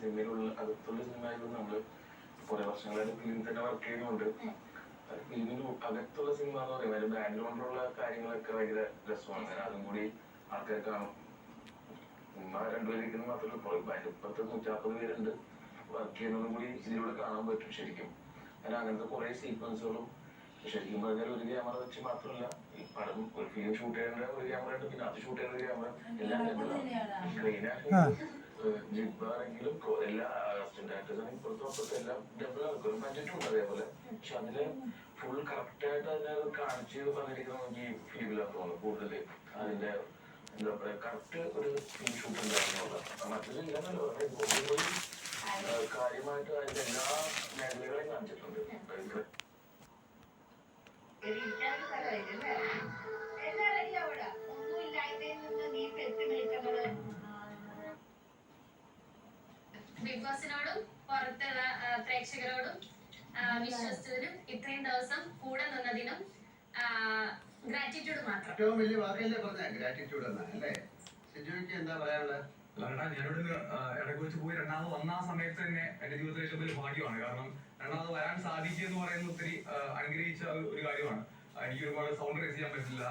സിനിമയിലുള്ള അകത്തുള്ള സിനിമയിലും നമ്മള് കുറെ വർഷങ്ങളായിട്ട് ഫിലിം തന്നെ വർക്ക് ചെയ്യുന്നുണ്ട്. ഫിലിമിന് അകത്തുള്ള സിനിമ എന്ന് പറയുമ്പോൾ അതിന്റെ ബാക്ക്ഗ്രൗണ്ടിലുള്ള കാര്യങ്ങളൊക്കെ ഭയങ്കര രസമാണ്. അങ്ങനെ അതും കൂടി ആൾക്കാർ കാണും. സിനിമ രണ്ടുപേരിക്കുന്നത് മാത്രമല്ല, ഇപ്പുറത്ത് 140 പേരുണ്ട് വർക്ക് ചെയ്യുന്നതും കൂടി ഇതിലൂടെ കാണാൻ പറ്റും ശരിക്കും. അങ്ങനെ അങ്ങനത്തെ കുറെ സീക്വൻസുകളും ശരിക്കും പറഞ്ഞാൽ ഒരു ക്യാമറ വെച്ച് മാത്രമല്ല, ഈ പടം ഒരു ഫിലിം ഷൂട്ട് ചെയ്യേണ്ട ഒരു ക്യാമറ ഉണ്ട്, പിന്നെ അത് ഷൂട്ട് ചെയ്യുന്ന ഒരു ക്യാമറ എല്ലാം സ്ക്രീനാണെങ്കിലും ജിബാണെങ്കിലും എല്ലാ അസിസ്റ്റന്റ് ആക്ടേഴ്സാണെങ്കിലും ഇപ്പുറത്തും അപ്പുറത്തും എല്ലാം ഡബിൾ ആക്കും. ഒരു ബഡ്ജറ്റും ഉണ്ട് അതേപോലെ. പക്ഷെ അതില് ഫുൾ കറക്റ്റ് ആയിട്ട് അതിനെ കാണിച്ച് പറഞ്ഞിരിക്കുന്നത് ഈ ഫിലിമിലാണ് തോന്നുന്നത് കൂടുതൽ. അതിന്റെ എന്താ പറയാ കറക്റ്റ് ഒരു ഫിലിം ഷൂട്ട് ഉണ്ടായിരുന്നുള്ള മറ്റൊരു ഇല്ലെന്നല്ലോ കാര്യമായിട്ട് അതിന്റെ എല്ലാ മേഖലകളെയും കാണിച്ചിട്ടുണ്ട്. ബിഗ് ബോസിനോടും പുറത്തുള്ള പ്രേക്ഷകരോടും വിശ്വസിച്ചതിനും ഇത്രയും ദിവസം കൂടെ നിന്നതിനും ഗ്രാറ്റിറ്റ്യൂഡ് മാത്രം. ഏറ്റവും വലിയ വാക്കല്ലേ പറഞ്ഞ ഗ്രാറ്റിറ്റ്യൂഡ് എന്നാ അല്ലേ? സിജോയ്ക്ക് എന്താ പറയാനുള്ളത്? ഞാനിവിടെ ഇടയ്ക്ക് വെച്ച് പോയി രണ്ടാമത് വന്ന ആ സമയത്ത് തന്നെ എന്റെ ജീവിതത്തിലെ ഏറ്റവും വലിയ ഭാഗ്യമാണ്. കാരണം രണ്ടാമത് വരാൻ സാധിക്കുക എന്ന് പറയുന്നത് ഒത്തിരി അനുഗ്രഹിച്ച ഒരു കാര്യമാണ്. എനിക്ക് ഒരുപാട് സൗണ്ട് റേസ് ചെയ്യാൻ പറ്റില്ല,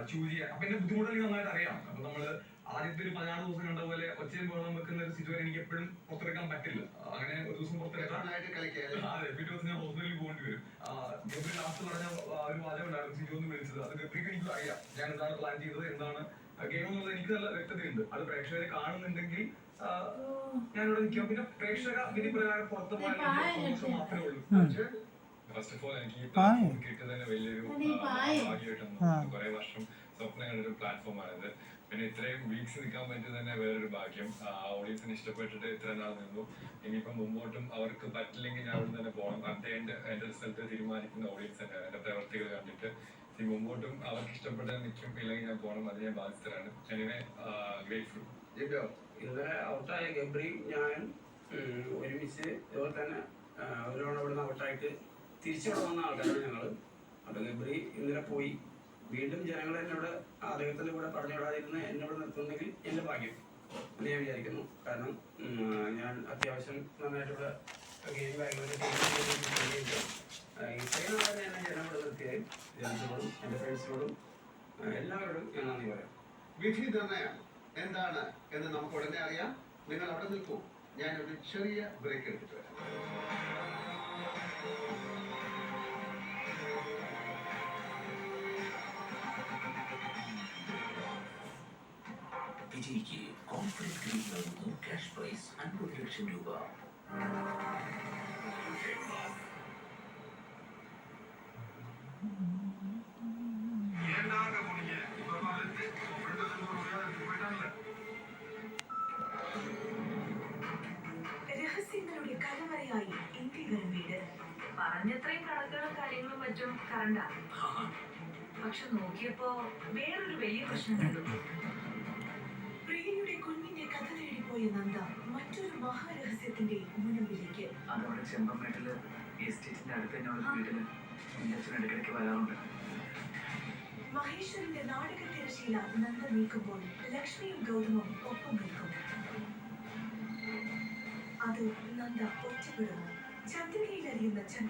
ചൂസ് ചെയ്യാൻ. അപ്പൊ എന്റെ ബുദ്ധിമുട്ടുകൾ എനിക്ക് നന്നായിട്ട് അറിയാം. അപ്പൊ നമ്മള് ആദ്യത്തെ ഒരു 14 ദിവസം കണ്ട പോലെ ഒച്ചയും ബഹളം വെക്കുന്ന ഒരു സിറ്റുവേഷൻ എനിക്ക് എപ്പോഴും പുറത്തെടുക്കാൻ പറ്റില്ല. അങ്ങനെ ഒരു ദിവസം പുറത്തെടുക്കാൻ അതെ, പിറ്റേ ദിവസം ഞാൻ ഹോസ്പിറ്റലിൽ പോകേണ്ടി വരും. ഗബ്രി ലാസ്റ്റ് പറഞ്ഞ ഒരു വാചകം ഉണ്ടായിരുന്നു, സിജു എന്ന് വിളിച്ചത്. അത് ഗബ്രിക്ക് എനിക്ക് അറിയാം ഞാൻ എന്താണ് പ്ലാൻ ചെയ്തത്, എന്താണ് ഗെയിം എന്നുള്ളത് എനിക്ക് നല്ല വ്യക്തതയുണ്ട്. അത് പ്രേക്ഷകരെ കാണുന്നുണ്ടെങ്കിൽ ഞാനിവിടെ നിൽക്കാം. പിന്നെ പ്രേക്ഷക വിധി പ്രകാരം പുറത്തു പോയാൽ സന്തോഷം മാത്രമേ ഉള്ളൂ. ഫസ്റ്റ് ഓഫ് ഓൾ എനിക്ക് ഈ പ്ലാറ്റ്ഫോം കിട്ടിയതന്നെ വലിയൊരു ഭാഗ്യമായിട്ടാണ്. കുറെ വർഷം സ്വപ്നം കണ്ടൊരു പ്ലാറ്റ്ഫോമാണിത്. പിന്നെ ഇത്രയും വീക്സ് നിൽക്കാൻ പറ്റിയത് തന്നെ വേറൊരു ഭാഗ്യം. ഓഡിയൻസിന് ഇഷ്ടപ്പെട്ടിട്ട് ഇത്ര നാൾ നിന്നു. ഇനിയിപ്പം മുമ്പോട്ടും അവർക്ക് പറ്റില്ലെങ്കിൽ ഞാൻ അവിടെ തന്നെ പോകണം. എന്റെ റിസൾട്ട് തീരുമാനിക്കുന്ന ഓഡിയൻസ് തന്നെയാണ്. എന്റെ പ്രവർത്തികൾ കണ്ടിട്ട് മുമ്പോട്ടും അവർക്ക് ഇഷ്ടപ്പെട്ട് നിൽക്കും, ഇല്ലെങ്കിൽ ഞാൻ പോകണം. അത് ഞാൻ ബാധിച്ചതാണ്. Anyway grateful. ഇന്നലെ ഔട്ടായ ഗബ്രി ഞാനും ഒരുമിച്ച് ഇതുപോലെ തന്നെ ഒരു തവണ ഇവിടുന്ന് ഔട്ടായിട്ട് തിരിച്ചിവിടെ വന്ന ആൾക്കാരാണ് ഞങ്ങൾ. അപ്പോൾ ഗബ്രി ഇന്നലെ പോയി. വീണ്ടും ജനങ്ങൾ എന്നോട് അദ്ദേഹത്തിൻ്റെ കൂടെ പറഞ്ഞുവിടാതിരുന്ന് എന്നോട് നിർത്തുന്നെങ്കിൽ എൻ്റെ ഭാഗ്യം എന്ന് ഞാൻ വിചാരിക്കുന്നു. കാരണം ഞാൻ അത്യാവശ്യം നന്നായിട്ടുള്ള ഗെയിം കാര്യങ്ങളൊക്കെ ചെയ്യുന്നുണ്ട്. ഇത്രയും നാളെ എന്നെ ജനങ്ങളോട് നിർത്തിയാലും ജനങ്ങളോടും എൻ്റെ ഫ്രണ്ട്സിനോടും എല്ലാവരോടും ഞാൻ നന്ദി പറയാം. വിധി നിർണയം എന്താണ് എന്ന് നമുക്ക് ഉടനെ അറിയാം. നിങ്ങൾ അവിടെ നിൽക്കൂ, ഞാനൊരു ചെറിയ ബ്രേക്ക് എടുത്തിട്ട് വരാം. വിജയിക്ക് കോൺഫിഡൻസ് ഗ്രീൻ നൽകുന്നു ക്യാഷ് പ്രൈസ് 50 ലക്ഷം രൂപ. രഹസ്യങ്ങളുടെ കലവറയായി ഇന്ത്യയുടെ വീട്. പറഞ്ഞത്രയും കണക്കുകളും കാര്യങ്ങളും മറ്റും കറണ്ട. പക്ഷെ നോക്കിയപ്പോ വേറൊരു വലിയ പ്രശ്നം കണ്ടു. പ്രിയയുടെ കുഞ്ഞിന്റെ കഥ നേടിപ്പോയ നന്ദ മറ്റൊരു മഹാരഹസ്യത്തിന്റെ മുനമ്പിലേക്ക്. അതവിടെ ചെമ്പമ്മേട്ടില് എസ്റ്റേറ്റിന്റെ അടുത്ത് തന്നെ ഒരു വീട്ടില് ഇടയ്ക്കിടയ്ക്ക് വരാറുണ്ട്. മഹേശ്വരന്റെ നാടക തിരശീല നന്ദ നീക്കുമ്പോൾ ലക്ഷ്മിയും ഗൗതമും ഒപ്പം നിൽക്കും. അത് നന്ദ ഒറ്റപ്പെടുന്നു. ചന്ദ്രികയിൽ അറിയുന്ന ചന്ദ്രൻ